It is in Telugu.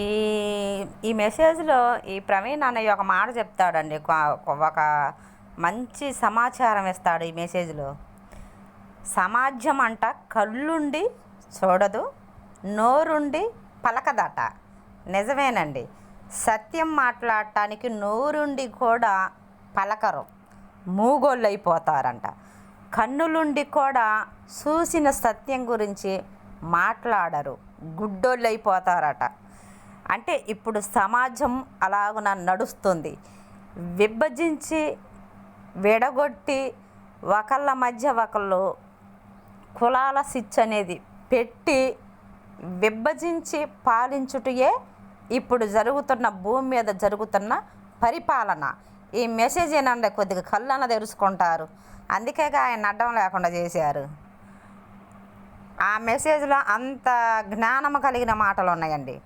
ఈ ఈ మెసేజ్‌లో ఈ ప్రవీణ్ అన్నయ్య ఒక మాట చెప్తాడండి. ఒక మంచి సమాచారం ఇస్తాడు ఈ మెసేజ్‌లో. సమాజం అంట కళ్ళుండి చూడదు, నోరుండి పలకదట. నిజమేనండి. సత్యం మాట్లాడటానికి నోరుండి కూడా పలకరు, మూగోళ్ళైపోతారంట. కన్నులుండి కూడా చూసిన సత్యం గురించి మాట్లాడరు, గుడ్డోళ్ళైపోతారట. అంటే ఇప్పుడు సమాజం అలాగున నడుస్తుంది. విభజించి విడగొట్టి ఒకళ్ళ మధ్య ఒకళ్ళు కులాల సిచ్చు అనేది పెట్టి విభజించి పాలించుటయే ఇప్పుడు జరుగుతున్న భూమి మీద జరుగుతున్న పరిపాలన. ఈ మెసేజ్ ఏనండి కొద్దిగా కళ్ళన్న తెరుచుకుంటారు. అందుకేగా ఆయన అడ్డం లేకుండా చేశారు. ఆ మెసేజ్లో అంత జ్ఞానము కలిగిన మాటలు ఉన్నాయండి.